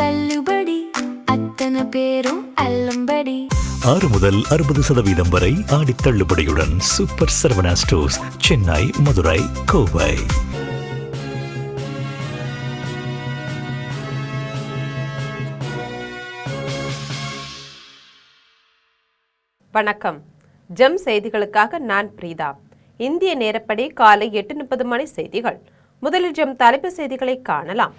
தள்ளுபடி அத்தனை பேரும் அல்லம்படி 6 முதல் 60% வரை ஆடி தள்ளுபடியுடன் சூப்பர் சரவணா ஸ்டோர்ஸ், சென்னை, மதுரை, கோவை. வணக்கம். ஜெம் செய்திகளுக்காக நான் பிரீதா. இந்திய நேரப்படி காலை 8:30 மணி செய்திகள். முதலில் ஜெம் தலைப்பு செய்திகளை காணலாம்.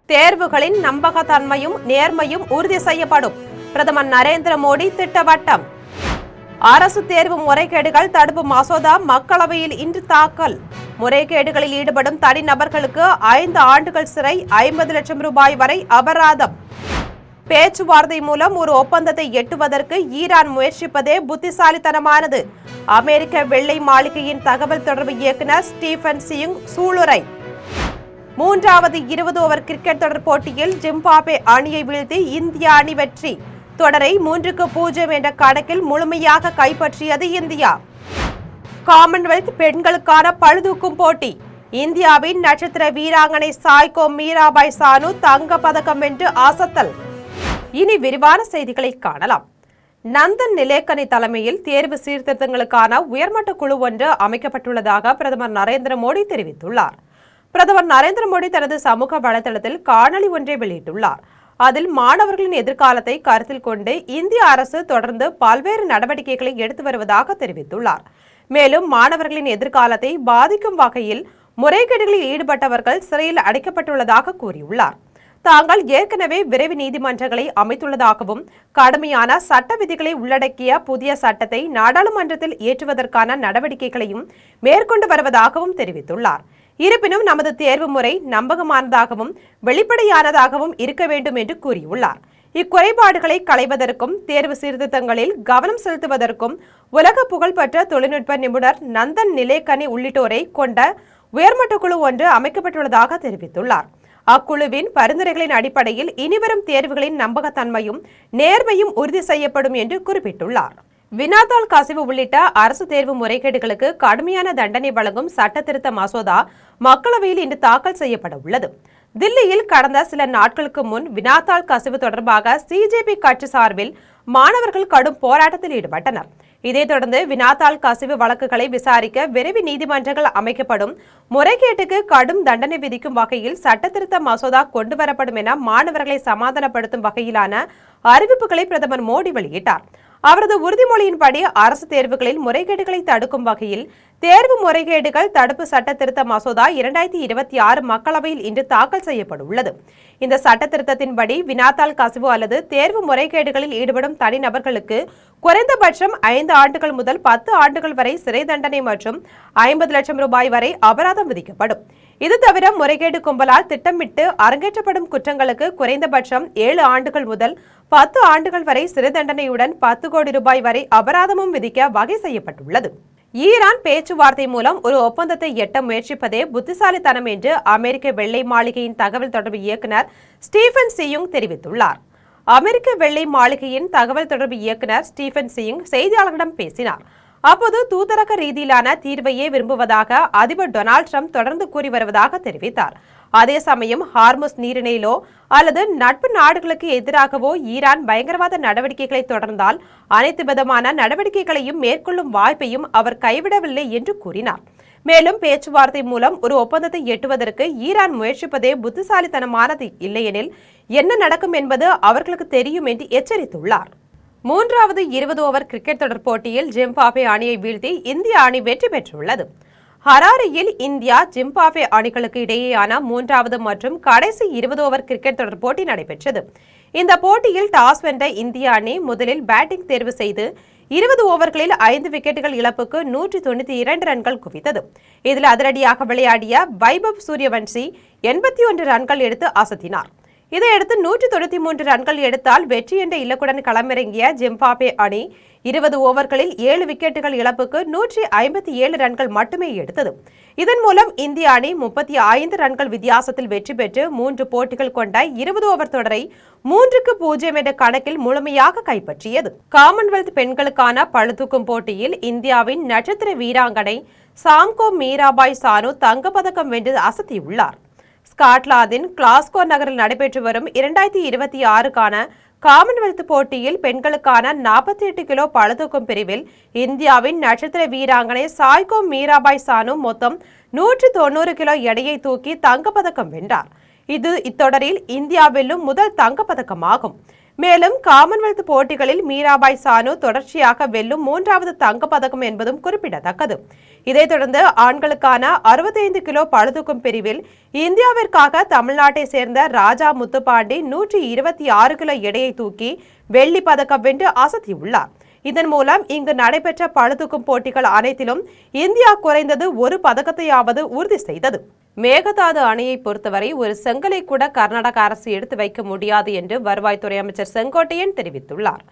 தேர்வுகளின் நம்பகத்தன்மையும் நேர்மையும் உறுதி செய்யப்படும். பிரதமர் நரேந்திர மோடி திட்டவட்டம். அரசு தேர்வு முறைகேடுகள் தடுப்பு மசோதா மக்களவையில் இன்று தாக்கல். முறைகேடுகளில் ஈடுபடும் தனிநபர்களுக்கு 5 ஆண்டுகள் சிறை, 50 லட்சம் ரூபாய் வரை அபராதம். பேச்சுவார்த்தை மூலம் ஒரு ஒப்பந்தத்தை எட்டுவதற்கு ஈரான் முயற்சிப்பதே புத்திசாலித்தனமானது. அமெரிக்க வெள்ளை மாளிகையின் தகவல் தொடர்பு இயக்குநர் ஸ்டீஃபன் சியுங் சூளுரை. 3வது 20 ஓவர் கிரிக்கெட் தொடர் போட்டியில் ஜிம்பாப்வே அணியை வீழ்த்தி இந்திய அணி வெற்றி. தொடரை 3-0 என்ற கணக்கில் முழுமையாக கைப்பற்றியது இந்தியா. காமன்வெல்த் பெண்களுக்கான பளுதூக்கும் போட்டி. இந்தியாவின் நட்சத்திர வீராங்கனை சாய்கோ மீராபாய் சானு தங்க பதக்கம் வென்று அசத்தல். இனி விரிவான செய்திகளை காணலாம். நந்தன் நிலேக்கனி தலைமையில் தேர்வு சீர்திருத்தங்களுக்கான உயர்மட்ட குழு ஒன்று அமைக்கப்பட்டுள்ளதாக பிரதமர் நரேந்திர மோடி தெரிவித்துள்ளார். பிரதமர் நரேந்திர மோடி தனது சமூக வலைதளத்தில் காணொலி ஒன்றை வெளியிட்டுள்ளார். அதில் மாணவர்களின் எதிர்காலத்தை கருத்தில் கொண்டு இந்திய அரசு தொடர்ந்து பல்வேறு நடவடிக்கைகளை எடுத்து வருவதாக தெரிவித்துள்ளார். மேலும் மாணவர்களின் எதிர்காலத்தை பாதிக்கும் வகையில் முறைகேடுகளில் ஈடுபட்டவர்கள் சிறையில் அடைக்கப்பட்டுள்ளதாக கூறியுள்ளார். தாங்கள் ஏற்கனவே விரைவு நீதிமன்றங்களை அமைத்துள்ளதாகவும் கடுமையான சட்ட விதிகளை உள்ளடக்கிய புதிய சட்டத்தை நாடாளுமன்றத்தில் இயற்றுவதற்கான நடவடிக்கைகளையும் மேற்கொண்டு வருவதாகவும் தெரிவித்துள்ளார். இருப்பினும் நமது தேர்வு முறை நம்பகமானதாகவும் வெளிப்படையானதாகவும் இருக்க வேண்டும் என்று கூறியுள்ளார். இக்குறைபாடுகளை களைவதற்கும் தேர்வு சீர்திருத்தங்களில் கவனம் செலுத்துவதற்கும் உலக புகழ்பெற்ற தொழில்நுட்ப நிபுணர் நந்தன் நிலேக்கனி உள்ளிட்டோரை கொண்ட உயர்மட்ட குழு ஒன்று அமைக்கப்பட்டுள்ளதாக தெரிவித்துள்ளார். அக்குழுவின் பரிந்துரைகளின் அடிப்படையில் இனிவரும் தேர்வுகளின் நம்பகத்தன்மையும் நேர்மையும் உறுதி செய்யப்படும் என்று குறிப்பிட்டுள்ளார். வினாத்தாள் கசிவு உள்ளிட்ட அரசு தேர்வு முறைகேடுகளுக்கு கடுமையான தண்டனை வழங்கும் சட்ட திருத்த மசோதா மக்களவையில் இன்று தாக்கல் செய்யப்பட உள்ளது. தில்லியில் கடந்த சில நாட்களுக்கு முன் வினாத்தாள் கசிவு தொடர்பாக சிஜேபி கட்சி சார்பில் மாணவர்கள் கடும் போராட்டத்தில் ஈடுபட்டனர். இதைத் தொடர்ந்து வினாத்தாள் கசிவு வழக்குகளை விசாரிக்க விரைவு நீதிமன்றங்கள் அமைக்கப்படும், முறைகேட்டுக்கு கடும் தண்டனை விதிக்கும் வகையில் சட்ட திருத்த மசோதா கொண்டுவரப்படும் என மாணவர்களை சமாதானப்படுத்தும் வகையிலான அறிவிப்புகளை பிரதமர் மோடி வெளியிட்டார். அவரது உறுதிமொழியின்படி அரசு தேர்வுகளில் முறைகேடுகளை தடுக்கும் வகையில் தேர்வு முறைகேடுகள் தடுப்பு சட்ட திருத்த மசோதா 2026 மக்களவையில் இன்று தாக்கல் செய்யப்பட உள்ளது. இந்த சட்ட திருத்தத்தின்படி வினாத்தாள் கசிவு அல்லது தேர்வு முறைகேடுகளில் ஈடுபடும் தனிநபர்களுக்கு குறைந்தபட்சம் 5 ஆண்டுகள் முதல் 10 ஆண்டுகள் வரை சிறை தண்டனை மற்றும் 50 லட்சம் ரூபாய் வரை அபராதம் விதிக்கப்படும். இது தவிர முறைகேடு கும்பலால் திட்டமிட்டு அரங்கேற்றப்படும் குற்றங்களுக்கு குறைந்தபட்சம் 7 ஆண்டுகள் முதல் 10 ஆண்டுகள் வரை சிறை தண்டனையுடன் 10 கோடி ரூபாய் வரை அபராதமும் விதிக்க வகை செய்யப்பட்டுள்ளது. ஈரான் பேச்சுவார்த்தை மூலம் ஒரு ஒப்பந்தத்தை எட்ட முயற்சிப்பதே புத்திசாலித்தனம் என்று அமெரிக்க வெள்ளை மாளிகையின் தகவல் தொடர்பு இயக்குநர் ஸ்டீஃபன் சியுங் தெரிவித்துள்ளார். அமெரிக்க வெள்ளை மாளிகையின் தகவல் தொடர்பு இயக்குநர் ஸ்டீஃபன் சியுங் செய்தியாளர்களிடம் பேசினார். அப்போது தூதரக ரீதியிலான தீர்வையே விரும்புவதாக அதிபர் டொனால்டு ட்ரம்ப் தொடர்ந்து கூறி வருவதாக தெரிவித்தார். அதே சமயம் ஹார்முஸ் நீரிணையிலோ அல்லது நட்பு நாடுகளுக்கு எதிராகவோ ஈரான் பயங்கரவாத நடவடிக்கைகளை தொடர்ந்தால் அனைத்து விதமான நடவடிக்கைகளையும் மேற்கொள்ளும் வாய்ப்பையும் அவர் கைவிடவில்லை என்று கூறினார். மேலும் பேச்சுவார்த்தை மூலம் ஒரு ஒப்பந்தத்தை எட்டுவதற்கு ஈரான் முயற்சிப்பதே புத்திசாலித்தனமானது, இல்லையெனில் என்ன நடக்கும் என்பது அவர்களுக்கு தெரியும் என்று எச்சரித்துள்ளார். 3வது 20 ஓவர் கிரிக்கெட் தொடர் போட்டியில் ஜிம்பாப்வே அணியை வீழ்த்தி இந்திய அணி வெற்றி பெற்றுள்ளது. ஹராரியில் இந்தியா ஜிம்பாப்வே அணிகளுக்கு இடையேயான 3வது மற்றும் கடைசி 20 ஓவர் கிரிக்கெட் தொடர் போட்டி நடைபெற்றது. இந்த போட்டியில் டாஸ் வென்ற இந்திய அணி முதலில் பேட்டிங் தேர்வு செய்து 20 ஓவர்களில் 5 விக்கெட்டுகள் இழப்புக்கு 192 ரன்கள் குவித்தது. இதில் அதிரடியாக விளையாடிய வைபவ் சூரியவன்சி 81 ரன்கள் எடுத்து அசத்தினார். இதையடுத்து 193 ரன்கள் எடுத்தால் வெற்றி என்ற இலக்குடன் களமிறங்கிய ஜிம்பாப்வே அணி 20 ஓவர்களில் 7 விக்கெட்டுகள் இழப்புக்கு 157 ரன்கள் மட்டுமே எடுத்தது. இதன் மூலம் இந்திய அணி 35 ரன்கள் வித்தியாசத்தில் வெற்றி பெற்று 3 போட்டிகள் கொண்ட 20 ஓவர் தொடரை 3-0 என்ற கணக்கில் முழுமையாக கைப்பற்றியது. காமன்வெல்த் பெண்களுக்கான பளுதூக்கும் போட்டியில் இந்தியாவின் நட்சத்திர வீராங்கனை சாய்கோ மீராபாய் சானு தங்கப்பதக்கம் வென்று அசத்தியுள்ளார். ஸ்காட்லாந்தின் கிளாஸ்கோ நகரில் நடைபெற்று வரும் 2026க்கான காமன்வெல்த் போட்டியில் பெண்களுக்கான 48 கிலோ பளுதூக்கும் பிரிவில் இந்தியாவின் நட்சத்திர வீராங்கனை சாய்கோ மீராபாய் சானு மொத்தம் 190 கிலோ எடையை தூக்கி தங்கப்பதக்கம் வென்றார். இது இத்தொடரில் இந்தியா வெல்லும் முதல் தங்கப்பதக்கமாகும். மேலும் காமன்வெல்த் போட்டிகளில் மீராபாய் சானு தொடர்ச்சியாக வெல்லும் 3வது தங்கப்பதக்கம் என்பதும் குறிப்பிடத்தக்கது. இதைத் தொடர்ந்து ஆண்களுக்கான 65 கிலோ பளுதூக்கும் பிரிவில் இந்தியாவிற்காக தமிழ்நாட்டை சேர்ந்த ராஜா முத்துப்பாண்டி 126 கிலோ எடையை தூக்கி வெள்ளி பதக்கம் வென்று அசத்தியுள்ளார். இதன் மூலம் இங்கு நடைபெற்ற பளுதூக்கும் போட்டிகள் அனைத்திலும் இந்தியா குறைந்தது ஒரு பதக்கத்தையாவது உறுதி செய்தது. மேகதாது அணையை பொறுத்தவரை ஒரு செங்கலை கூட கர்நாடக அரசு எடுத்து வைக்க முடியாது என்று வருவாய்த்துறை அமைச்சர் செங்கோட்டையன் தெரிவித்துள்ளார்.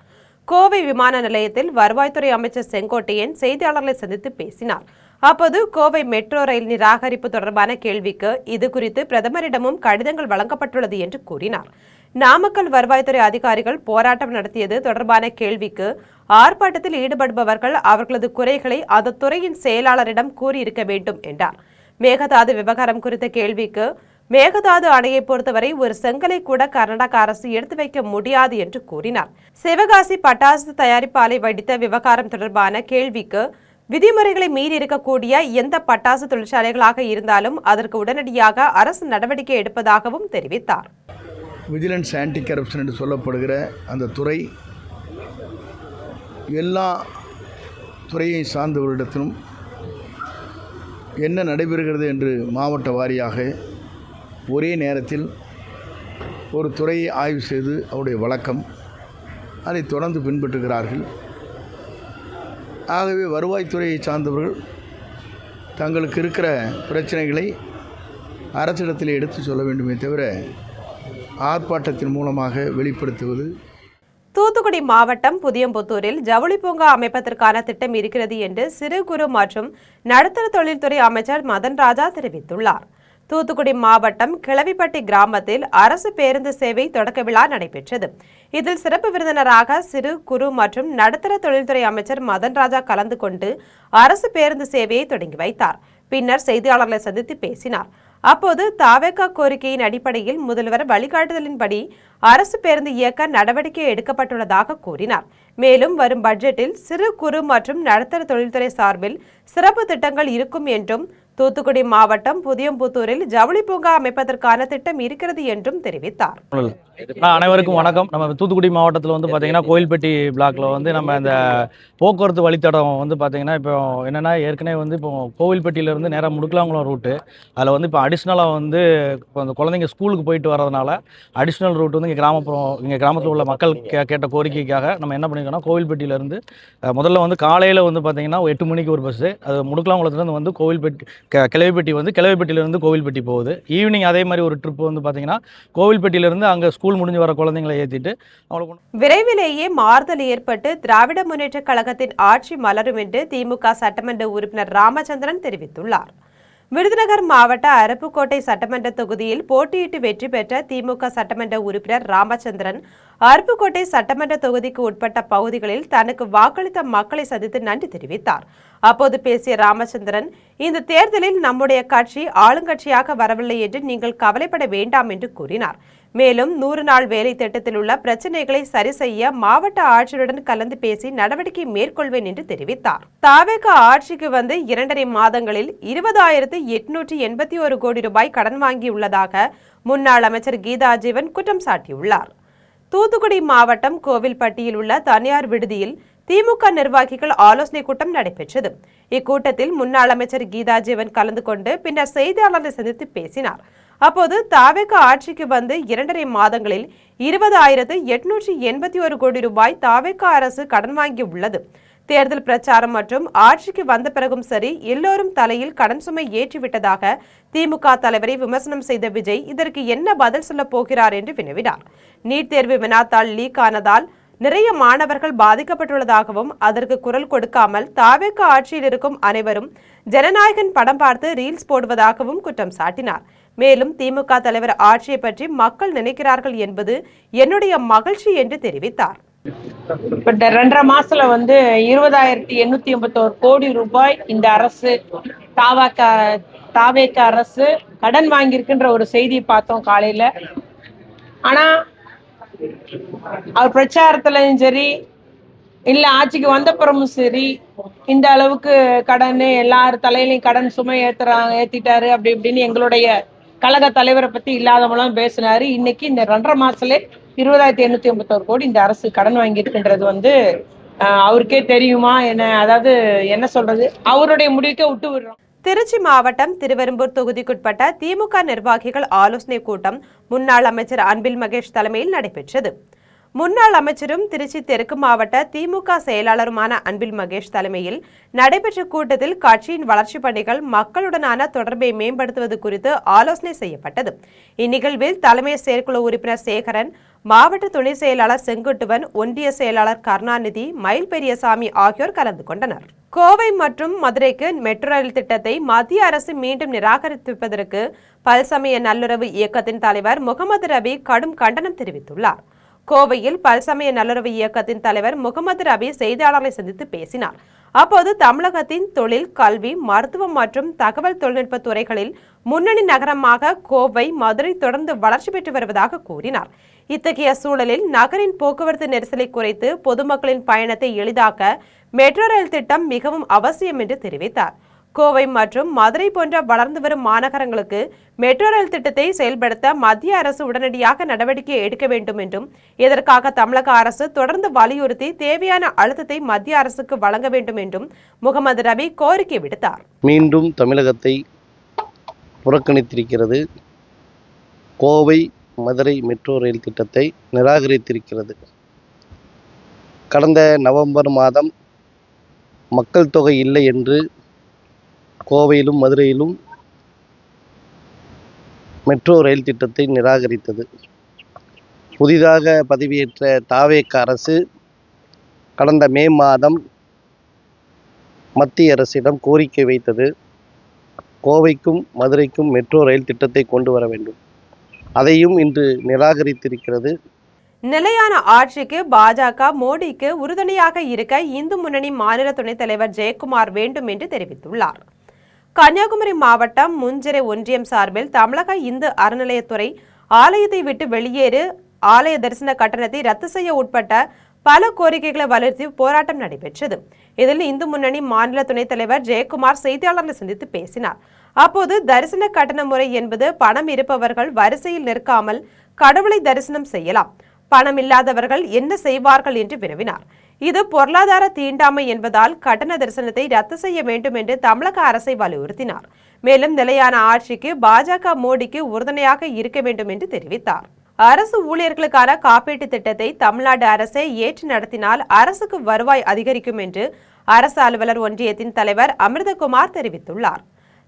கோவை விமான நிலையத்தில் வருவாய்த்துறை அமைச்சர் செங்கோட்டையன் செய்தியாளர்களை சந்தித்து பேசினார். அப்போது கோவை மெட்ரோ ரயில் நிராகரிப்பு தொடர்பான கேள்விக்கு இது குறித்து பிரதமரிடமும் கடிதங்கள் வழங்கப்பட்டுள்ளது என்று கூறினார். நாமக்கல் வருவாய்த்துறை அதிகாரிகள் போராட்டம் நடத்தியது தொடர்பான கேள்விக்கு ஆர்ப்பாட்டத்தில் ஈடுபடுபவர்கள் அவர்களது குறைகளை அந்த துறையின் செயலாளரிடம் கூறியிருக்க வேண்டும் என்றார். மேகதாது விவகாரம் குறித்த கேள்விக்கு மேகதாது அணையை பொறுத்தவரை ஒரு செங்கலை கூட கர்நாடக அரசு எடுத்து வைக்க முடியாது என்று கூறினார். சிவகாசி பட்டாசு தயாரிப்பு ஆலை வெடித்த விவகாரம் தொடர்பான கேள்விக்கு விதிமுறைகளை மீறி இருக்கக்கூடிய எந்த பட்டாசு தொழிற்சாலைகளாக இருந்தாலும் அதற்கு உடனடியாக அரசு நடவடிக்கை எடுப்பதாகவும் தெரிவித்தார். விஜிலன்ஸ் ஆன்டி கரப்ஷன் என்று சொல்லப்படுகிற அந்த துறை எல்லா துறையை சார்ந்தவர்களிடத்திலும் என்ன நடைபெறுகிறது என்று மாவட்ட வாரியாக ஒரே நேரத்தில் ஒரு துறையை ஆய்வு செய்து அவருடைய வழக்கம் அதை தொடர்ந்து பின்பற்றுகிறார்கள். ஆகவே வருவாய்த்துறையை சார்ந்தவர்கள் தங்களுக்கு இருக்கிற பிரச்சனைகளை அரசிடத்தில் எடுத்து சொல்ல வேண்டுமே தவிர ஆர்ப்பாட்டத்தின் மூலமாக வெளிப்படுத்துவது. தூத்துக்குடி மாவட்டம் புதியம்புத்தூரில் ஜவுளி பூங்கா அமைப்பதற்கான திட்டம் இருக்கிறது என்று சிறு குறு மற்றும் நடுத்தர தொழில்துறை அமைச்சர் மதன் ராஜா தெரிவித்துள்ளார். தூத்துக்குடி மாவட்டம் கிளவிப்பட்டி கிராமத்தில் அரசு பேருந்து சேவை தொடக்க விழா நடைபெற்றது. இதில் சிறப்பு விருந்தினராக சிறு குறு மற்றும் நடுத்தர தொழில்துறை அமைச்சர் மதன் ராஜா கலந்து கொண்டு அரசு பேருந்து சேவையை தொடங்கி வைத்தார். பின்னர் செய்தியாளர்களை சந்தித்து பேசினார். அப்போது தாவேகா கோரிக்கையின் அடிப்படையில் முதல்வர் வழிகாட்டுதலின்படி அரசு பேருந்து இயக்க நடவடிக்கை எடுக்கப்பட்டுள்ளதாக கூறினார். மேலும் வரும் பட்ஜெட்டில் சிறு குறு மற்றும் நடுத்தர தொழில்துறை சார்பில் சிறப்பு திட்டங்கள் இருக்கும் என்றும் தூத்துக்குடி மாவட்டம் புதியம்புத்தூரில் ஜவுளி பூங்கா அமைப்பதற்கான திட்டம் இருக்கிறது என்றும் தெரிவித்தார். அனைவருக்கும் வணக்கம். நம்ம தூத்துக்குடி மாவட்டத்தில் வந்து பார்த்தீங்கன்னா கோயில்பட்டி பிளாக்ல வந்து நம்ம இந்த போக்குவரத்து வழித்தடம் வந்து பார்த்தீங்கன்னா இப்போ என்னென்னா ஏற்கனவே வந்து இப்போ கோவில்பட்டியிலேருந்து நேராக முடுக்கலாங்குளம் ரூட்டு அதில் வந்து இப்போ அடிஷ்னலாக வந்து இப்போ அந்த குழந்தைங்க ஸ்கூலுக்கு போயிட்டு வரதுனால அடிஷ்னல் ரூட் வந்து இங்கே கிராமத்தில் உள்ள மக்கள் கேட்ட கோரிக்கைக்காக நம்ம என்ன பண்ணியிருக்கோம்னா கோவில்பட்டியிலேருந்து முதல்ல வந்து காலையில் வந்து பார்த்தீங்கன்னா 8 மணிக்கு ஒரு பஸ்ஸு அது முடுக்கலாங்குளத்துலேருந்து வந்து கோவில்பட்டி கிளவிப்பட்டி வந்து கிளவிப்பட்டியிலேருந்து கோவில்பட்டி போகுது. ஈவினிங் அதே மாதிரி ஒரு ட்ரிப் வந்து பார்த்தீங்கன்னா கோவில்பட்டியிலேருந்து அங்கே ஸ்கூல் முடிஞ்சு வர குழந்தைங்களை ஏற்றிட்டு அவங்களுக்கு விரைவிலேயே மாறுதல் ஏற்பட்டு திராவிட முன்னேற்ற கழகத்தின் ஆட்சி மலரும் என்று திமுக சட்டமன்ற உறுப்பினர் ராமச்சந்திரன் தெரிவித்துள்ளார். விருதுநகர் மாவட்ட அருப்புக்கோட்டை சட்டமன்ற தொகுதியில் போட்டியிட்டு வெற்றி பெற்ற திமுக சட்டமன்ற உறுப்பினர் ராமச்சந்திரன் அருப்புக்கோட்டை சட்டமன்ற தொகுதிக்கு உட்பட்ட பகுதிகளில் தனக்கு வாக்களித்த மக்களை சந்தித்து நன்றி தெரிவித்தார். அப்போது பேசிய ராமச்சந்திரன், இந்த தேர்தலில் நம்முடைய கட்சி ஆளுங்கட்சியாக வரவில்லை என்று நீங்கள் கவலைப்பட வேண்டாம் என்று கூறினார். மேலும் 100 நாள் வேலை திட்டத்தில் உள்ள பிரச்சனைகளை சரி செய்ய மாவட்ட ஆட்சியருடன் கலந்து பேசி நடவடிக்கை மேற்கொள்வேன் என்று தெரிவித்தார். தாவேக ஆட்சிக்கு வந்து 2.5 மாதங்களில் 20,881 கோடி ரூபாய் கடன் வாங்கியுள்ளதாக முன்னாள் அமைச்சர் கீதா ஜீவன் குற்றம் சாட்டியுள்ளார். தூத்துக்குடி மாவட்டம் கோவில்பட்டியில் உள்ள தனியார் விடுதியில் திமுக நிர்வாகிகள் ஆலோசனை கூட்டம் நடைபெற்றது. இக்கூட்டத்தில் முன்னாள் அமைச்சர் கீதா ஜீவன் கலந்து கொண்டு பின்னர் செய்தியாளர்களை சந்தித்து பேசினார். அப்போது தாவேக ஆட்சிக்கு வந்து 2.5 மாதங்களில் 20,881 கோடி ரூபாய் தாவேக அரசு கடன் வாங்கி உள்ளது. தேர்தல் பிரச்சாரம் மற்றும் ஆட்சிக்கு வந்த பிறகும் சரி எல்லோரும் தலையில் கடன் சுமை ஏற்றிவிட்டதாக திமுக தலைவரை விமர்சனம் செய்த விஜய் இதற்கு என்ன பதில் சொல்ல போகிறார் என்று வினவினார். நீட் தேர்வு வினாத்தாள் லீக் ஆனதால் நிறைய மாணவர்கள் பாதிக்கப்பட்டுள்ளதாகவும் அதற்கு குரல் கொடுக்காமல் தாவேக ஆட்சியில் இருக்கும் அனைவரும் ஜனநாயகன் படம் பார்த்து ரீல்ஸ் போடுவதாகவும் குற்றம் சாட்டினார். மேலும் திமுக தலைவர் ஆட்சியை பற்றி மக்கள் நினைக்கிறார்கள் என்பது என்னுடைய மகிழ்ச்சி என்று தெரிவித்தார். இப்ப 2.5 மாசத்துல வந்து 20,881 கோடி ரூபாய் இந்த அரசு தாவேக தாவேக அரசு கடன் வாங்கியிருக்குன்ற ஒரு செய்தியை பார்த்தோம் காலையில. ஆனா அவர் பிரச்சாரத்துலயும் சரி இல்ல ஆட்சிக்கு வந்தப்புறமும் சரி இந்த அளவுக்கு கடன் எல்லார் தலையிலையும் கடன் சுமை ஏத்திட்டாரு அப்படி இப்படின்னு எங்களுடைய கழக தலைவரை பத்தி இல்லாதவங்களும் பேசினாரு. இன்னைக்கு இந்த 2.5 மாசத்துல 20,851 கோடி இந்த அரசு கடன் வாங்கியிருக்குன்றது அவருக்கே தெரியுமா என்ன, அதாவது என்ன சொல்றது, அவருடைய முடிவுக்கே விட்டு விடுறோம். திருச்சி மாவட்டம் திருவெரும்பூர் தொகுதிக்குட்பட்ட திமுக நிர்வாகிகள் ஆலோசனை கூட்டம் முன்னாள் அமைச்சர் அன்பில் மகேஷ் தலைமையில் நடைபெற்றது. முன்னாள் அமைச்சரும் திருச்சி தெற்கு மாவட்ட திமுக செயலாளருமான அன்பில் மகேஷ் தலைமையில் நடைபெற்ற கூட்டத்தில் கட்சியின் வளர்ச்சிப் பணிகள், மக்களுடனான தொடர்பை மேம்படுத்துவது குறித்து ஆலோசனை செய்யப்பட்டது. இந்நிகழ்வில் தலைமை செயற்குழு உறுப்பினர் சேகரன், மாவட்ட துணை செயலாளர் செங்குட்டுவன், ஒன்றிய செயலாளர் கருணாநிதி, மயில் பெரியசாமி ஆகியோர் கலந்து கொண்டனர். கோவை மற்றும் மதுரைக்கு மெட்ரோ ரயில் திட்டத்தை மத்திய அரசு மீண்டும் நிராகரிப்பதற்கு பல்சமய நல்லுறவு இயக்கத்தின் தலைவர் முகமது ரபி கடும் கண்டனம் தெரிவித்துள்ளார். கோவையில் பல்சமய நல்லுறவு இயக்கத்தின் தலைவர் முகமது ரபி செய்தியாளர்களை சந்தித்து பேசினார். அப்போது தமிழகத்தின் தொழில், கல்வி, மருத்துவம் மற்றும் தகவல் தொழில்நுட்ப துறைகளில் முன்னணி நகரமாக கோவை, மதுரை தொடர்ந்து வளர்ச்சி பெற்று வருவதாக கூறினார். இத்தகைய சூழலில் நகரின் போக்குவரத்து நெரிசலை குறைத்து பொதுமக்களின் பயணத்தை எளிதாக்க மெட்ரோ ரயில் திட்டம் மிகவும் அவசியம் என்று தெரிவித்தார். கோவை மற்றும் மதுரை போன்ற வளர்ந்து வரும் மாநகரங்களுக்கு மெட்ரோ ரயில் திட்டத்தை செயல்படுத்த மத்திய அரசு உடனடியாக நடவடிக்கை எடுக்க வேண்டும் என்றும், இதற்காக தமிழக அரசு தொடர்ந்து வலியுறுத்தி தேவையான அழுத்தத்தை மத்திய அரசுக்கு வழங்க வேண்டும் என்றும் முகமது ரபி கோரிக்கை விடுத்தார். மீண்டும் தமிழகத்தை புறக்கணித்திருக்கிறது. கோவை மதுரை மெட்ரோ ரயில் திட்டத்தை நிராகரித்திருக்கிறது. கடந்த நவம்பர் மாதம் மக்கள் தொகை இல்லை என்று கோவையிலும் மதுரையிலும் மெட்ரோ ரயில் திட்டத்தை நிராகரித்தது. புதிதாக பதவியேற்ற தாவேக அரசு கடந்த மே மாதம் மத்திய அரசிடம் கோரிக்கை வைத்தது. கோவைக்கும் மதுரைக்கும் மெட்ரோ ரயில் திட்டத்தை கொண்டு வர வேண்டும். அதையும் இன்று நிராகரித்திருக்கிறது. நிலையான ஆட்சிக்கு பாஜக மோடிக்கு உறுதுணையாக இருக்க இந்து முன்னணி மாநில துணைத் தலைவர் ஜெயக்குமார் வேண்டும் என்று தெரிவித்துள்ளார். கன்னியாகுமரி மாவட்டம் முஞ்சிறை ஒன்றியம் சார்பில் தமிழக இந்து அறநிலையத்துறை ஆலயத்தை விட்டு வெளியேறு, ஆலய தரிசன கட்டணத்தை ரத்து செய்ய உட்பட்ட பல கோரிக்கைகளை வலியுறுத்தி போராட்டம் நடைபெற்றது. இதில் இந்து முன்னணி மாநில துணைத் தலைவர் ஜெயக்குமார் செய்தியாளர்களை சந்தித்து பேசினார். அப்போது தரிசன கட்டண முறை என்பது பணம் இருப்பவர்கள் வரிசையில் நிற்காமல் கடவுளை தரிசனம் செய்யலாம், பணம் இல்லாதவர்கள் என்ன செய்வார்கள் என்று வினவினார். இது பொருளாதார தீண்டாமை என்பதால் கட்டண தரிசனத்தை ரத்து செய்ய வேண்டும் என்று தமிழக அரசை வலியுறுத்தினார். மேலும் நிலையான ஆட்சிக்கு பாஜக மோடிக்கு உறுதுணையாக இருக்க வேண்டும் என்று தெரிவித்தார். அரசு ஊழியர்களுக்கான காப்பீட்டு திட்டத்தை தமிழ்நாடு அரசே ஏற்று நடத்தினால் அரசுக்கு வருவாய் அதிகரிக்கும் என்று அரசு அலுவலர் ஒன்றியத்தின் தலைவர் அமிர்தகுமார் தெரிவித்துள்ளார்.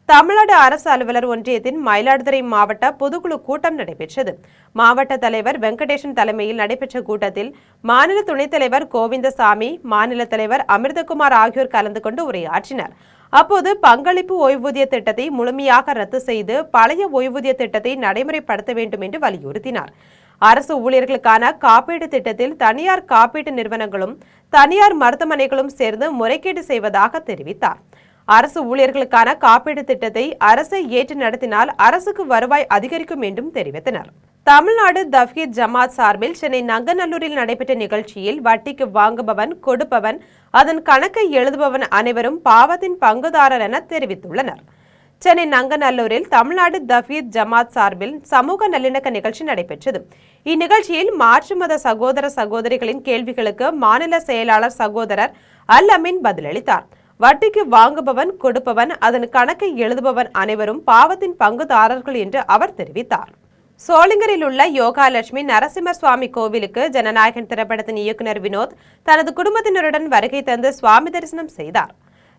தமிழ்நாடு அரசு அலுவலர் ஒன்றியத்தின் மயிலாடுதுறை மாவட்ட பொதுக்குழு கூட்டம் நடைபெற்றது. மாவட்ட தலைவர் வெங்கடேசன் தலைமையில் நடைபெற்ற கூட்டத்தில் மாநில துணைத் தலைவர் கோவிந்தசாமி, மாநில தலைவர் அமிர்தகுமார் ஆகியோர் கலந்து கொண்டு உரையாற்றினர். அப்போது பங்களிப்பு ஓய்வூதிய திட்டத்தை முழுமையாக ரத்து செய்து பழைய ஓய்வூதிய திட்டத்தை நடைமுறைப்படுத்த வேண்டும் என்று வலியுறுத்தினார். அரசு ஊழியர்களுக்கான காப்பீடு திட்டத்தில் தனியார் காப்பீட்டு நிறுவனங்களும் தனியார் மருத்துவமனைகளும் சேர்ந்து முறைகேடு செய்வதாக தெரிவித்தார். அரசு ஊழியர்களுக்கான காப்பீடு திட்டத்தை அரசு ஏற்று நடத்தினால் அரசுக்கு வருவாய் அதிகரிக்கும் என்றும் தெரிவித்தனர். தமிழ்நாடு தவ்ஹீத் ஜமாத் சார்பில் சென்னை நங்கநல்லூரில் நடைபெற்ற நிகழ்ச்சியில் வட்டிக்கு வாங்குபவன், கொடுப்பவன், அதன் கணக்கை எழுதுபவன் அனைவரும் பாவத்தின் பங்குதாரர் என தெரிவித்துள்ளனர். சென்னை நங்கநல்லூரில் தமிழ்நாடு தவ்ஹீத் ஜமாத் சார்பில் சமூக நல்லிணக்க நிகழ்ச்சி நடைபெற்றது. இந்நிகழ்ச்சியில் மாற்று மத சகோதர சகோதரிகளின் கேள்விகளுக்கு மாநில செயலாளர் சகோதரர் அல் அமீன் பதிலளித்தார். வட்டிக்கு வாங்குபவன், கொடுப்பவன், அதன் கணக்கை எழுதுபவன் அனைவரும் பாவத்தின் பங்குதாரர்கள் என்று அவர் தெரிவித்தார். சோளிங்கரில் உள்ள யோகாலட்சுமி நரசிம்ம சுவாமி கோவிலுக்கு ஜனநாயகன் திரைப்படத்தின் இயக்குனர் வினோத் தனது குடும்பத்தினருடன் வருகை தந்து சுவாமி தரிசனம் செய்தார்.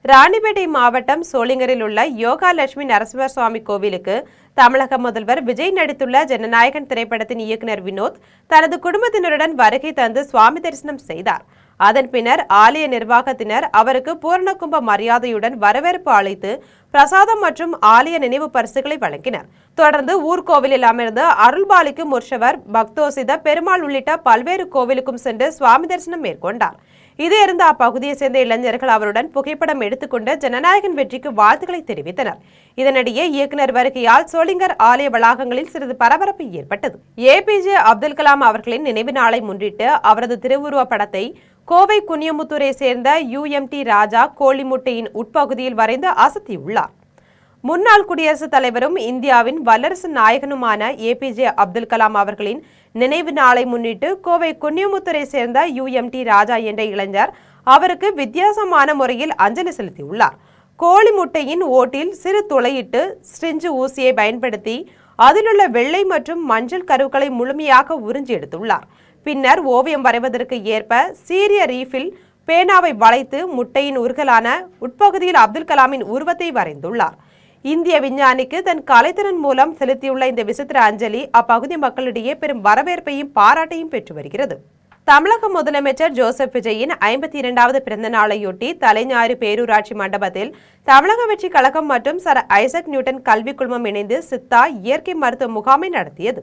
ராணிப்பேட்டை மாவட்டம் சோளிங்கரில் உள்ள யோகாலட்சுமி நரசிம்ம சுவாமி கோவிலுக்கு தமிழக முதல்வர் விஜய் நடித்துள்ள ஜனநாயகன் திரைப்படத்தின் இயக்குனர் வினோத் தனது குடும்பத்தினருடன் வருகை தந்து சுவாமி தரிசனம் செய்தார். அதன் பின்னர் ஆலய நிர்வாகத்தினர் அவருக்கு பூர்ணகும்ப மரியாதையுடன் வரவேற்பு அளித்து பிரசாதம் மற்றும் ஆலய நினைவு பரிசுகளை வழங்கினர். தொடர்ந்து ஊர்கோவிலில் அமர்ந்து அருள்பாலிக்கும் உற்சவர் பக்தோசித பெருமாள் உள்ளிட்ட பல்வேறு கோவிலுக்கும் சென்று சுவாமி தரிசனம் மேற்கொண்டார். இதையறிந்த அப்பகுதியை சேர்ந்த இளைஞர்கள் அவருடன் புகைப்படம் எடுத்துக்கொண்டு ஜனநாயகன் வெற்றிக்கு வாழ்த்துக்களை தெரிவித்தனர். இதனிடையே இயக்குனர் வருகையால் சோளிங்கர் ஆலய வளாகங்களில் சிறிது பரபரப்பு ஏற்பட்டது. ஏபிஜே அப்துல் கலாம் அவர்களின் நினைவு நாளை முன்னிட்டு அவரது திருவுருவ படத்தை கோவை குனியமுத்தூரை சேர்ந்த UMT ராஜா கோழிமுட்டையின் உட்பகுதியில் வரைந்து அசத்தியுள்ளார். முன்னாள் குடியரசுத் தலைவரும் இந்தியாவின் வல்லரசு நாயகனுமான ஏபிஜே அப்துல் கலாம் அவர்களின் நினைவு நாளை முன்னிட்டு கோவை குன்னியமுத்தூரை சேர்ந்த UMT ராஜா என்ற இளைஞர் அவருக்கு வித்தியாசமான முறையில் அஞ்சலி செலுத்தியுள்ளார். கோழி முட்டையின் ஓட்டில் சிறு துளையிட்டு ஸ்ட்ரிஞ்சு ஊசியை பயன்படுத்தி அதிலுள்ள வெள்ளை மற்றும் மஞ்சள் கருக்களை முழுமையாக உறிஞ்சி எடுத்துள்ளார். பின்னர் ஓவியம் வரைவதற்கு ஏற்ப சீரிய ரீஃபில் பேனாவை வளைத்து முட்டையின் உருகலான உட்பகுதியில் அப்துல் கலாமின் உருவத்தை வரைந்துள்ளார். இந்திய விஞ்ஞானிக்கு தன் கலைத்திறன் மூலம் செலுத்தியுள்ள இந்த விசித்திர அஞ்சலி அப்பகுதி மக்களிடையே பெரும் வரவேற்பையும் பாராட்டையும் பெற்று வருகிறது. தமிழக முதலமைச்சர் ஜோசப் விஜயின் 52வது பிறந்த நாளையொட்டி தலைஞாயிறு பேரூராட்சி மண்டபத்தில் தமிழக வெற்றி கழகம் மற்றும் சர் ஐசக் நியூட்டன் கல்விக் குழுமம் இணைந்து சித்தா இயற்கை மருத்துவ முகாமை நடத்தியது.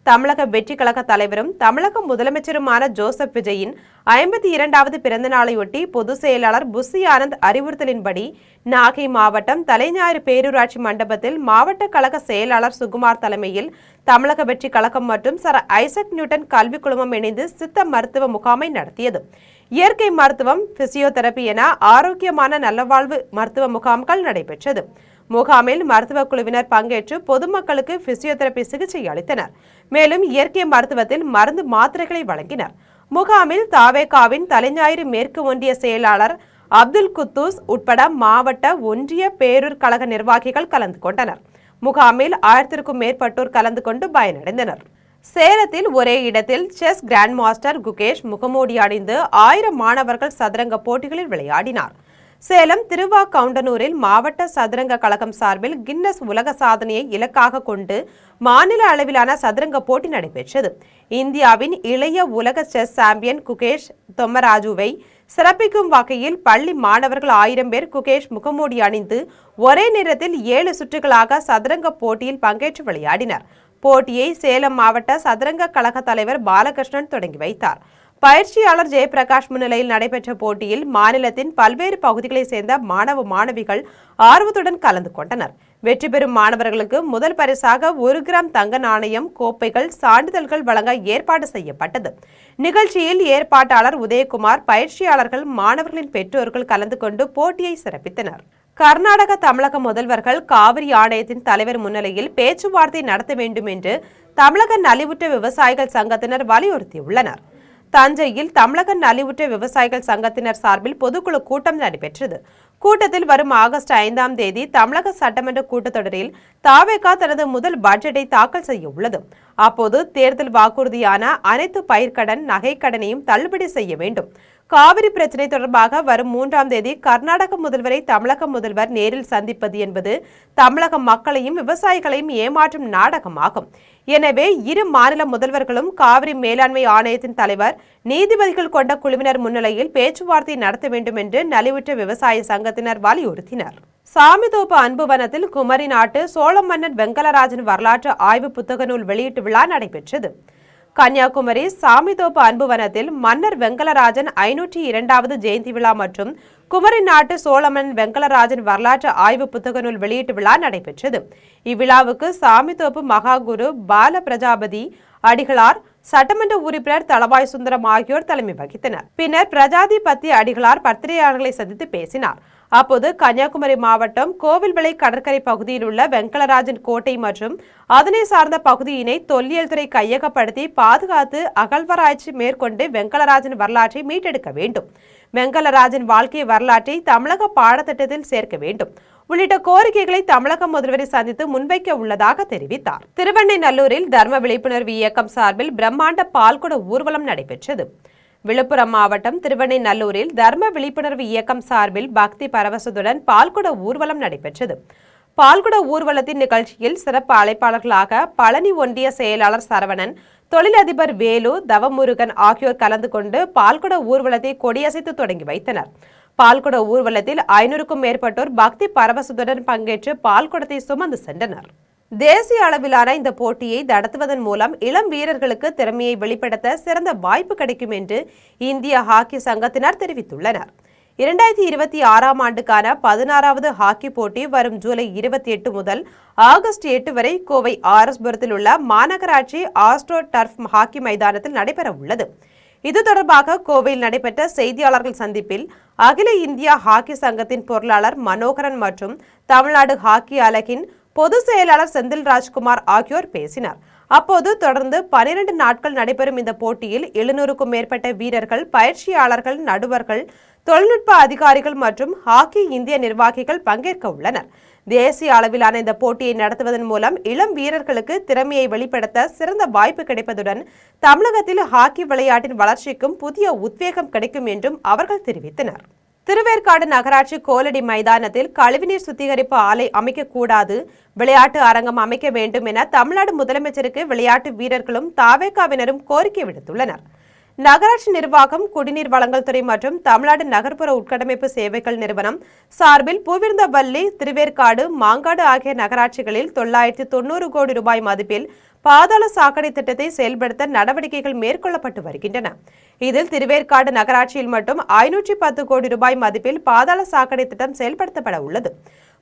தமிழக வெற்றி கழக தலைவரும் தமிழக முதலமைச்சருமான ஜோசப் விஜயின் 52வது பிறந்த நாளையொட்டி பொதுச் செயலாளர் புஷி ஆனந்த் அறிவுறுத்தலின்படி நாகை மாவட்டம் தலைஞாயிறு பேரூராட்சி மண்டபத்தில் மாவட்ட கழக செயலாளர் சுகுமார் தலைமையில் தமிழக வெற்றி கழகம் மற்றும் சர் ஐசக் நியூட்டன் கல்விக் குழுமம் இணைந்து சித்த மருத்துவ முகாமை நடத்தியது. இயற்கை மருத்துவம், பிசியோதெரபி என ஆரோக்கியமான நல்லவாழ்வு மருத்துவ முகாம்கள் நடைபெற்றது. முகாமில் மருத்துவ குழுவினர் பங்கேற்று பொதுமக்களுக்கு பிசியோதெரபி சிகிச்சை அளித்தனர். மேலும் இயற்கை மருத்துவத்தில் மருந்து மாத்திரைகளை வழங்கினர். முகாமில் தாவேகாவின் தலைஞாயிறு மேற்கு ஒன்றிய செயலாளர் அப்துல் குத்தூஸ் உட்பட மாவட்ட ஒன்றிய பேரூர் கழக நிர்வாகிகள் கலந்து கொண்டனர். முகாமில் 1000க்கும் மேற்பட்டோர் கலந்து கொண்டு பயனடைந்தனர். சேலத்தில் ஒரே இடத்தில் செஸ் கிராண்ட் மாஸ்டர் குகேஷ் முகமூடி அணிந்து 1000 மாணவர்கள் சதுரங்க போட்டிகளில் விளையாடினார். சேலம் திருவாக்கவுண்டனூரில் மாவட்ட சதுரங்க கழகம் சார்பில் கின்னஸ் உலக சாதனையை இலக்காக கொண்டு மாநில அளவிலான சதுரங்க போட்டி நடைபெற்றது. இந்தியாவின் இளைய உலக செஸ் சாம்பியன் குகேஷ் தொம்மராஜுவை சிறப்பிக்கும் வகையில் பள்ளி மாணவர்கள் 1000 பேர் குகேஷ் முகமூடி அணிந்து ஒரே நேரத்தில் 7 சுற்றுகளாக சதுரங்க போட்டியில் பங்கேற்று விளையாடினர். போட்டியை சேலம் மாவட்ட சதுரங்க கழக தலைவர் பாலகிருஷ்ணன் தொடங்கி வைத்தார். பயிற்சியாளர் ஜெயபிரகாஷ் முன்னிலையில் நடைபெற்ற போட்டியில் மாநிலத்தின் பல்வேறு பகுதிகளைச் சேர்ந்த மாணவ மாணவிகள் ஆர்வத்துடன் கலந்து கொண்டனர். வெற்றி பெறும் மாணவர்களுக்கு முதல் பரிசாக 1 கிராம் தங்க நாணயம், கோப்பைகள், சான்றிதழ்கள் வழங்க ஏற்பாடு செய்யப்பட்டது. நிகழ்ச்சியில் ஏற்பாட்டாளர் உதயகுமார், பயிற்சியாளர்கள், மாணவர்களின் பெற்றோர்கள் கலந்து கொண்டு போட்டியை சிறப்பித்தனர். கர்நாடக தமிழக முதல்வர்கள் காவிரி ஆணையத்தின் தலைவர் முன்னிலையில் பேச்சுவார்த்தை நடத்த வேண்டும் என்று தமிழக நலிவுற்ற விவசாயிகள் சங்கத்தினர் வலியுறுத்தியுள்ளனர். தஞ்சையில் தமிழக நலிவுற்ற விவசாயிகள் சங்கத்தினர் சார்பில் பொதுக்குழு கூட்டம் நடைபெற்றது. கூட்டத்தில் வரும் ஆகஸ்ட் 5ஆம் தேதி தமிழக சட்டமன்ற கூட்டத்தொடரில் தாவேகா தனது முதல் பட்ஜெட்டை தாக்கல் செய்ய உள்ளது. அப்போது தேர்தல் வாக்குறுதியான அனைத்து பயிர்க்கடன், நகைக்கடனையும் தள்ளுபடி செய்ய வேண்டும். காவிரி பிரச்சினை தொடர்பாக வரும் 3ஆம் தேதி கர்நாடக முதல்வரை தமிழக முதல்வர் நேரில் சந்திப்பது என்பது தமிழக மக்களையும் விவசாயிகளையும் ஏமாற்றும் நாடகமாகும். எனவே இரு மாநில முதல்வர்களும் காவிரி மேலாண்மை ஆணையத்தின் தலைவர், நீதிபதிகள் கொண்ட குழுவினர் முன்னிலையில் பேச்சுவார்த்தை நடத்த வேண்டும் என்று நலிவுற்ற விவசாய சங்கத்தினர் வலியுறுத்தினர். சாமிதோப்பு அன்புவனத்தில் குமரி நாட்டு சோழ மன்னன் வெங்கலராஜன் வரலாற்று ஆய்வு புத்தக நூல் வெளியீட்டு விழா நடைபெற்றது. கன்னியாகுமரி சாமிதோப்பு அன்புவனத்தில் மன்னர் வெங்கலராஜன் 502வது ஜெயந்தி விழா மற்றும் குமரி நாட்டு சோழமன் வெங்கலராஜன் வரலாற்று ஆய்வு புத்தக நூல் வெளியீட்டு விழா நடைபெற்றது. இவ்விழாவுக்கு சாமிதோப்பு மகாகுரு பால பிரஜாபதி அடிகளார், சட்டமன்ற உறுப்பினர் தளவாய் சுந்தரம் ஆகியோர் தலைமை வகித்தனர். பின்னர் பிரஜாதிபதி அடிகளார் பத்திரிகையாளர்களை சந்தித்து பேசினார். அப்போது கன்னியாகுமரி மாவட்டம் கோவில்விளை கடற்கரை பகுதியில் உள்ள வெங்கலராஜன் கோட்டை மற்றும் அதனை சார்ந்த பகுதியினை தொல்லியல் துறை கையகப்படுத்தி பாதுகாத்து அகழ்வாராய்ச்சி மேற்கொண்டு வெங்கலராஜன் வரலாற்றை மீட்டெடுக்க வேண்டும். வெங்கலராஜன் வாழ்க்கை வரலாற்றை தமிழக பாடத்திட்டத்தில் சேர்க்க வேண்டும் உள்ளிட்ட கோரிக்கைகளை தமிழக முதல்வரை சந்தித்து முன்வைக்க உள்ளதாக தெரிவித்தார். திருவெண்ணைநல்லூரில் தர்ம விழிப்புணர்வு இயக்கம் சார்பில் பிரம்மாண்ட பால்குட ஊர்வலம் நடைபெற்றது. விழுப்புரம் மாவட்டம் திருவெண்ணைநல்லூரில் தர்ம விழிப்புணர்வு இயக்கம் சார்பில் பக்தி பரவசத்துடன் பால்குட ஊர்வலம் நடைபெற்றது. பால்குட ஊர்வலத்தின் நிகழ்ச்சியில் சிறப்பு அழைப்பாளர்களாக பழனி ஒன்றிய செயலாளர் சரவணன், தொழிலதிபர் வேலு, தவமுருகன் ஆகியோர் கலந்து கொண்டு பால்குட ஊர்வலத்தை கொடியசைத்து தொடங்கி வைத்தனர். பால்குட ஊர்வலத்தில் 500க்கும் மேற்பட்டோர் பக்தி பரவசத்துடன் பங்கேற்று பால்குடத்தை சுமந்து சென்றனர். தேசிய அளவிலான இந்த போட்டியை நடத்துவதன் மூலம் இளம் வீரர்களுக்கு திறமையை வெளிப்படுத்த சிறந்த வாய்ப்பு கிடைக்கும் என்று இந்திய ஹாக்கி சங்கத்தினர் தெரிவித்துள்ளனர். 2026ஆம் ஆண்டுக்கான 16வது ஹாக்கி போட்டி வரும் ஜூலை 28 முதல் ஆகஸ்ட் 8 வரை கோவை ஆர்எஸ்புரத்தில் உள்ள மாநகராட்சி ஆஸ்ட்ரோ டர்ஃப் ஹாக்கி மைதானத்தில் நடைபெற உள்ளது. இது தொடர்பாக கோவையில் நடைபெற்ற செய்தியாளர்கள் சந்திப்பில் அகில இந்திய ஹாக்கி சங்கத்தின் பொருளாளர் மனோகரன் மற்றும் தமிழ்நாடு ஹாக்கி அலகின் பொதுச் செயலாளர் செந்தில் ராஜ்குமார் ஆகியோர் பேசினர். அப்போது தொடர்ந்து 12 நாட்கள் நடைபெறும் இந்த போட்டியில் 700க்கும் மேற்பட்ட வீரர்கள், பயிற்சியாளர்கள், நடுவர்கள், தொழில்நுட்ப அதிகாரிகள் மற்றும் ஹாக்கி இந்திய நிர்வாகிகள் பங்கேற்க உள்ளனர். தேசிய அளவிலான இந்த போட்டியை நடத்துவதன் மூலம் இளம் வீரர்களுக்கு திறமையை வெளிப்படுத்த சிறந்த வாய்ப்பு கிடைப்பதுடன் தமிழகத்தில் ஹாக்கி விளையாட்டின் வளர்ச்சிக்கும் புதிய உத்வேகம் கிடைக்கும் என்றும் அவர்கள் தெரிவித்தனர். திருவேற்காடு நகராட்சி கோலடி மைதானத்தில் கழிவுநீர் சுத்திகரிப்பு ஆலை அமைக்கக்கூடாது, விளையாட்டு அரங்கம் அமைக்க வேண்டும் என தமிழ்நாடு முதலமைச்சருக்கு விளையாட்டு வீரர்களும் தாவேகாவினரும் கோரிக்கை விடுத்துள்ளனர். நகராட்சி நிர்வாகம், குடிநீர் வழங்கல் துறை மற்றும் தமிழ்நாடு நகர்ப்புற உட்கட்டமைப்பு சேவைகள் நிறுவனம் சார்பில் பூவிருந்தவல்லி, திருவேற்காடு, மாங்காடு ஆகிய நகராட்சிகளில் 990 கோடி ரூபாய் மதிப்பில் பாதாள சாக்கடை திட்டத்தை செயல்படுத்த நடவடிக்கைகள் மேற்கொள்ளப்பட்டு வருகின்றன. இதில் திருவேற்காடு நகராட்சியில் மட்டும் 510 கோடி ரூபாய் மதிப்பில் பாதாள சாக்கடை திட்டம் செயல்படுத்தப்பட உள்ளது.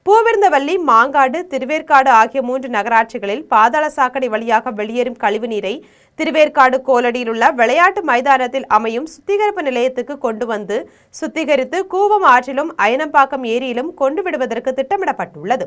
பூவிருந்தவல்லி, மாங்காடு, திருவேற்காடு ஆகிய 3 நகராட்சிகளில் பாதாள சாக்கடை வழியாக வெளியேறும் கழிவுநீரை திருவேற்காடு கோலடியில் உள்ள விளையாட்டு மைதானத்தில் அமையும் சுத்திகரிப்பு நிலையத்துக்கு கொண்டு வந்து சுத்திகரித்து கூவம் ஆற்றிலும் அயனம்பாக்கம் ஏரியிலும் கொண்டு விடுவதற்கு திட்டமிடப்பட்டுள்ளது.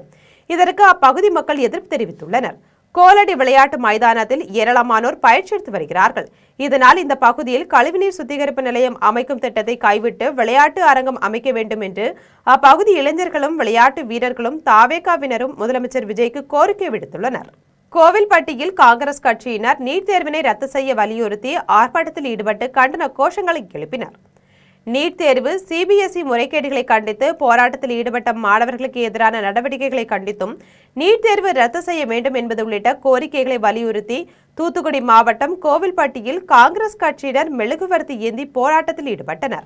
இதற்கு அப்பகுதி மக்கள் எதிர்ப்பு தெரிவித்துள்ளனர். கோலடி விளையாட்டு மைதானத்தில் ஏராளமானோர் பயிற்சி எடுத்து வருகிறார்கள். இதனால் இந்த பகுதியில் கழிவுநீர் சுத்திகரிப்பு நிலையம் அமைக்கும் திட்டத்தை கைவிட்டு விளையாட்டு அரங்கம் அமைக்க வேண்டும் என்று அப்பகுதி இளைஞர்களும் விளையாட்டு வீரர்களும் தாவேகாவினரும் முதலமைச்சர் விஜய்க்கு கோரிக்கை விடுத்துள்ளனர். கோவில்பட்டியில் காங்கிரஸ் கட்சியினர் நீட் தேர்வினை ரத்து செய்ய வலியுறுத்தி ஆர்ப்பாட்டத்தில் ஈடுபட்டு கண்டன கோஷங்களை எழுப்பினர். நீட் தேர்வு, சிபிஎஸ்இ முறைகேடுகளை கண்டித்து போராட்டத்தில் ஈடுபட்ட மாணவர்களுக்கு எதிரான நடவடிக்கைகளை கண்டித்தும் நீட் தேர்வு ரத்து செய்ய வேண்டும் என்பது உள்ளிட்ட கோரிக்கைகளை வலியுறுத்தி தூத்துக்குடி மாவட்டம் கோவில்பட்டியில் காங்கிரஸ் கட்சியினர் மெழுகுவர்த்தி ஏந்தி போராட்டத்தில் ஈடுபட்டனர்.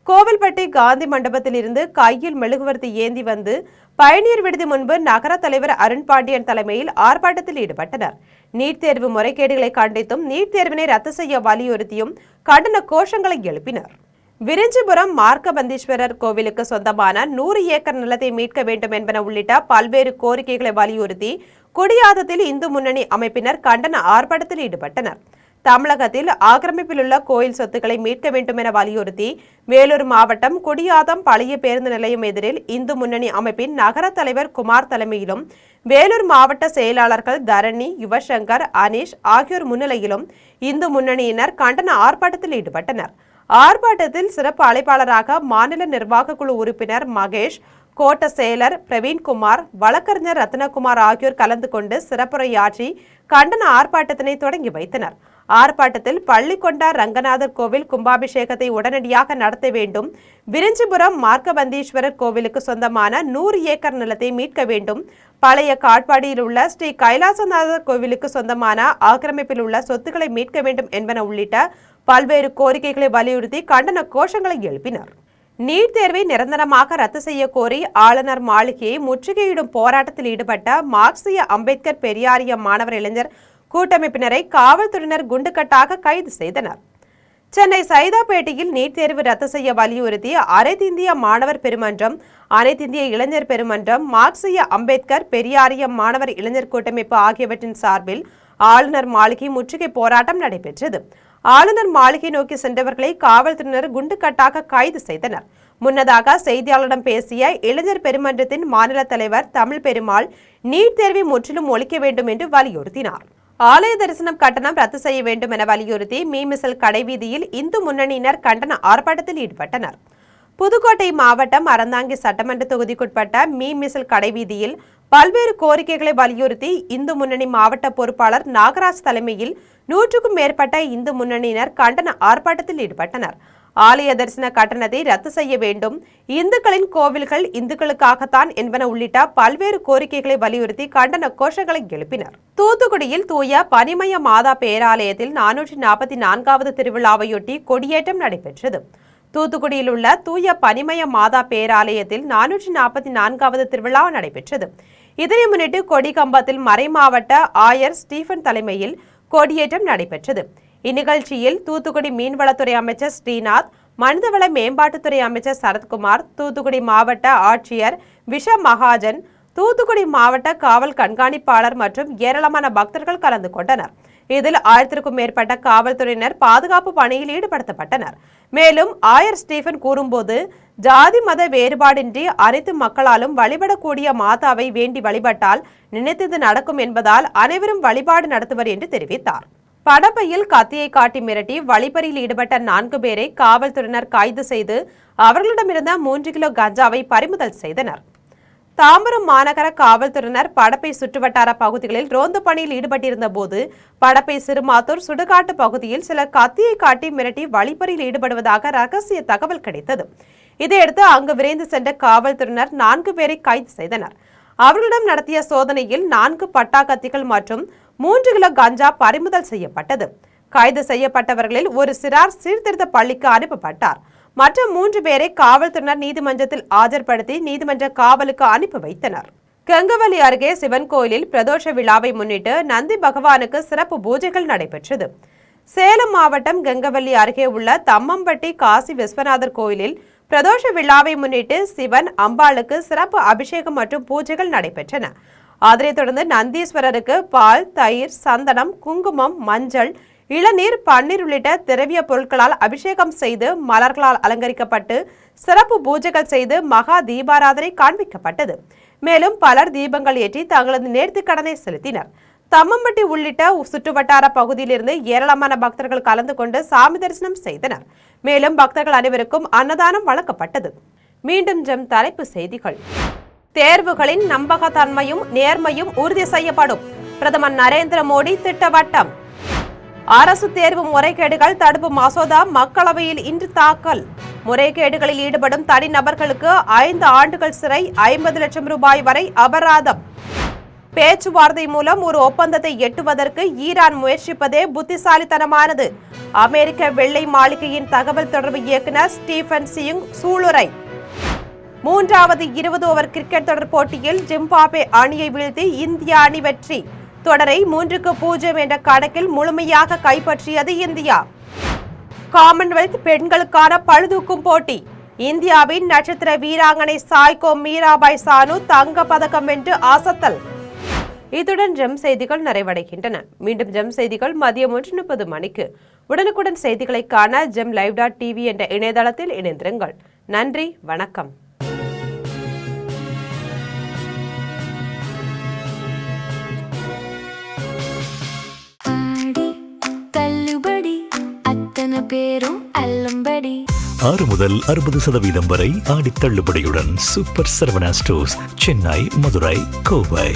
கோவில்பட்டி காந்தி மண்டபத்தில் இருந்து கையில் மெழுகுவர்த்தி ஏந்தி வந்து பயணியர் விடுதி முன்பு நகர தலைவர் அருண்பாண்டியன் தலைமையில் ஆர்ப்பாட்டத்தில் ஈடுபட்டனர். நீட் தேர்வு முறைகேடுகளை கண்டித்தும் நீட் தேர்வினை ரத்து செய்ய வலியுறுத்தியும் கண்டன கோஷங்களை எழுப்பினர். விரிஞ்சிபுரம் மார்க்கபந்தீஸ்வரர் கோவிலுக்கு சொந்தமான 100 ஏக்கர் நிலத்தை மீட்க வேண்டும் என்பன உள்ளிட்ட பல்வேறு கோரிக்கைகளை வலியுறுத்தி குடியாத்தத்தில் இந்து முன்னணி அமைப்பினர் கண்டன ஆர்ப்பாட்டத்தில் ஈடுபட்டனர். தமிழகத்தில் ஆக்கிரமிப்பில் உள்ள கோயில் சொத்துக்களை மீட்க வேண்டும் என வலியுறுத்தி வேலூர் மாவட்டம் குடியாத்தம் பழைய பேருந்து நிலையம் எதிரில் இந்து முன்னணி அமைப்பின் நகர தலைவர் குமார் தலைமையிலும் வேலூர் மாவட்ட செயலாளர்கள் தரணி, யுவசங்கர், அனீஷ் ஆகியோர் முன்னிலையிலும் இந்து முன்னணியினர் கண்டன ஆர்ப்பாட்டத்தில் ஈடுபட்டனர். ஆர்ப்பாட்டத்தில் சிறப்பு அழைப்பாளராக மாநில நிர்வாக குழு உறுப்பினர் மகேஷ், கோட்ட செயலர் பிரவீன்குமார், வழக்கறிஞர் ரத்னகுமார் ஆகியோர் கலந்து கொண்டு சிறப்புரையாற்றி கண்டன ஆர்ப்பாட்டத்தினை தொடங்கி வைத்தனர். ஆர்ப்பாட்டத்தில் பள்ளிக்கொண்டா ரங்கநாதர் கோவில் கும்பாபிஷேகத்தை உடனடியாக நடத்த வேண்டும், விரிஞ்சிபுரம் மார்க்கபந்தீஸ்வரர் கோவிலுக்கு சொந்தமான 100 ஏக்கர் நிலத்தை மீட்க வேண்டும், பழைய காட்பாடியில் உள்ள ஸ்ரீ கைலாசநாதர் கோவிலுக்கு சொந்தமான ஆக்கிரமிப்பில் உள்ள சொத்துக்களை மீட்க வேண்டும் என்பன உள்ளிட்ட பல்வேறு கோரிக்கைகளை வலியுறுத்தி கண்டன கோஷங்களை எழுப்பினர். நீட் தேர்வை நிரந்தரமாக ரத்து செய்ய கோரி ஆளுநர் மாளிகையை முற்றுகையிடும் போராட்டத்தில் ஈடுபட்ட மார்க்சிய அம்பேத்கர் பெரியாரிய மாணவர் இளைஞர் கூட்டமைப்பினரை காவல்துறையினர் குண்டுக்கட்டாக கைது செய்தனர். சென்னை சைதாப்பேட்டையில் நீட் தேர்வு ரத்து செய்ய வலியுறுத்தி அனைத்திந்திய மாணவர் பெருமன்றம், அனைத்திந்திய இளைஞர் பெருமன்றம், மார்க்சிய அம்பேத்கர் பெரியாரிய மாணவர் இளைஞர் கூட்டமைப்பு ஆகியவற்றின் சார்பில் ஆளுநர் மாளிகை முற்றுகை போராட்டம் நடைபெற்றது. ஆளுநர் மாளிகை நோக்கி சென்றவர்களை காவல்துறையினர் குண்டுக்கட்டாக கைது செய்தனர். முன்னதாக செய்தியாளரிடம் பேசிய இளைஞர் பெருமன்றத்தின் மாநில தலைவர் தமிழ் பெருமாள் நீட் தேர்வை முற்றிலும் ஒழிக்க வேண்டும் என்று வலியுறுத்தினார். ஆலய தரிசனம் கட்டணம் ரத்து செய்ய வேண்டும் என வலியுறுத்தி மீமிசல் கடைவீதியில் இந்து முன்னணியினர் கண்டன ஆர்ப்பாட்டத்தில் ஈடுபட்டனர். புதுக்கோட்டை மாவட்டம் அறந்தாங்கி சட்டமன்ற தொகுதிக்குட்பட்ட மீமிசல் கடைவீதியில் பல்வேறு கோரிக்கைகளை வலியுறுத்தி இந்து முன்னணி மாவட்ட பொறுப்பாளர் நாகராஜ் தலைமையில் 100க்கும் மேற்பட்ட இந்து முன்னணியினர் கண்டன ஆர்ப்பாட்டத்தில் ஈடுபட்டனர். ஆலய தரிசன கட்டணத்தை ரத்து செய்ய வேண்டும், இந்துக்களின் கோவில்கள் இந்துக்களுக்காகத்தான் என்பன உள்ளிட்ட பல்வேறு கோரிக்கைகளை வலியுறுத்தி கண்டன கோஷங்களை எழுப்பினர். தூத்துக்குடியில் தூய பனிமய மாதா பேராலயத்தில் 444வது திருவிழாவையொட்டி கொடியேற்றம் நடைபெற்றது. தூத்துக்குடியில் உள்ள தூய பனிமய மாதா பேராலயத்தில் 444வது திருவிழா நடைபெற்றது. இதனை முன்னிட்டு கொடிகம்பத்தில் மறைமாவட்ட ஆயர் ஸ்டீபன் தலைமையில் கொடியேற்றம் நடைபெற்றது. இந்நிகழ்ச்சியில் தூத்துக்குடி மீன்வளத்துறை அமைச்சர் ஸ்ரீநாத், மனிதவள மேம்பாட்டுத்துறை அமைச்சர் சரத்குமார், தூத்துக்குடி மாவட்ட ஆட்சியர் விஷ மகாஜன், தூத்துக்குடி மாவட்ட காவல் கண்காணிப்பாளர் மற்றும் ஏராளமான பக்தர்கள் கலந்து கொண்டனர். இதில் 1000க்கும் மேற்பட்ட காவல்துறையினர் பாதுகாப்பு பணியில் ஈடுபடுத்தப்பட்டனர். மேலும் ஆயர் ஸ்டீபன் கூறும்போது, ஜாதி மத வேறுபாடின்றி அனைத்து மக்களாலும் வழிபடக்கூடிய மாதாவை வேண்டி வழிபட்டால் நினைத்தது நடக்கும் என்பதால் அனைவரும் வழிபாடு நடத்துவர் என்று தெரிவித்தார். படப்பையில் கத்தியை காட்டி மிரட்டி வழிப்பறியில் ஈடுபட்ட 4 பேரை காவல்துறையினர் கைது செய்து அவர்களிடமிருந்த 3 கிலோ கஞ்சாவை பறிமுதல் செய்தனர். தாம்பரம் மாநகர காவல்துறையினர் படப்பை சுற்றுவட்டார பகுதிகளில் ரோந்து பணியில் ஈடுபட்டிருந்த போது படப்பை சிறுமாத்தூர் சுடுகாட்டு பகுதியில் சிலர் கத்தியை காட்டி மிரட்டி வழிப்பறியில் ஈடுபடுவதாக ரகசிய தகவல் கிடைத்தது. இதையடுத்து அங்கு விரைந்து சென்ற காவல்துறையினர் 4 பேரை கைது செய்தனர். அவர்களிடம் நடத்திய சோதனையில் 4 பட்டா கத்திகள் மற்றும் 3 கிலோ கஞ்சா பறிமுதல் செய்யப்பட்டது. கைது செய்யப்பட்டவர்களில் ஒரு சிறார் சீர்திருத்த பள்ளிக்கு அனுப்பப்பட்டார். மற்ற 3 பேரை காவல்துறையினர் நீதிமன்றத்தில் ஆஜர்படுத்தி நீதிமன்ற காவலுக்கு அனுப்பி வைத்தனர். கெங்கவல்லி அருகே சிவன் கோயிலில் பிரதோஷ விழாவை முன்னிட்டு நந்தி பகவானுக்கு சிறப்பு பூஜைகள் நடைபெற்றது. சேலம் மாவட்டம் கெங்கவல்லி அருகே உள்ள தம்மம்பட்டி காசி விஸ்வநாதர் கோயிலில் பிரதோஷ விழாவை முன்னிட்டு சிவன் அம்பாளுக்கு சிறப்பு அபிஷேகம் மற்றும் பூஜைகள் நடைபெற்றன. அதனைத் தொடர்ந்து நந்தீஸ்வரருக்கு பால், தயிர், சந்தனம், குங்குமம், மஞ்சள், இளநீர், பன்னீர் உள்ளிட்ட திரவிய பொருட்களால் அபிஷேகம் செய்து மலர்களால் அலங்கரிக்கப்பட்டு சிறப்பு பூஜைகள் செய்து மகா தீபாராதனை காண்பிக்கப்பட்டது. மேலும் பலர் தீபங்கள் ஏற்றி தங்களது நேர்த்திக் கடனை செலுத்தினர். தம்மம்பட்டி உள்ளிட்ட சுற்றுவட்டார பகுதியிலிருந்து ஏராளமான பக்தர்கள் கலந்து கொண்டு சாமி தரிசனம் செய்தனர். மேலும் பக்தர்கள் அனைவருக்கும் அன்னதானம் வழங்கப்பட்டது. மீண்டும் ஜெம் தலைப்பு செய்திகள். தேர்வுகளின் நம்பகத்தன்மையும் நேர்மையும் உறுதி செய்யப்படும், பிரதமர் நரேந்திர மோடி திட்டவட்டம். அரசு தேர்வு முறைகேடுகள் தடுப்பு மசோதா மக்களவையில் இன்று தாக்கல். முறைகேடுகளில் ஈடுபடும் தனிநபர்களுக்கு 5 ஆண்டுகள் சிறை, 50 லட்சம் ரூபாய் வரை அபராதம். பேச்சுவார்த்தை மூலம் ஒரு ஒப்பந்தத்தை எட்டுவதற்கு ஈரான் முயற்சிப்பதே புத்திசாலித்தனமானது, அமெரிக்க வெள்ளை மாளிகையின் தகவல் தொடர்பு இயக்குநர் ஸ்டீபன் சியுங் சூளுரை. 3வது 20 ஓவர் கிரிக்கெட் தொடர் போட்டியில் ஜிம்பாப்வே அணியை வீழ்த்தி இந்திய அணி வெற்றி. தொடரை 3-0 என்ற கணக்கில் முழுமையாக கைப்பற்றியது இந்தியா. காமன்வெல்த் பெண்களுக்கான பளுதூக்கும் போட்டி. இந்தியாவின் நட்சத்திர வீராங்கனை சாய்கோ மீராபாய் சானு தங்க பதக்கம் வென்று அசத்தல். இத்துடன் ஜெம் செய்திகள் நிறைவடைகின்றன. மீண்டும் ஜெம் செய்திகள் மதியம் 1:30 மணிக்கு. உடனுக்குடன் செய்திகளை காண GemLive.tv என்ற இணையதளத்தில் இணைந்திருங்கள். நன்றி, வணக்கம். பேரும் அல்லும்படி 6 முதல் 60% வரை ஆடித் தள்ளுபடியுடன் சூப்பர் சரவணா ஸ்டோர்ஸ், சென்னை, மதுரை, கோவை.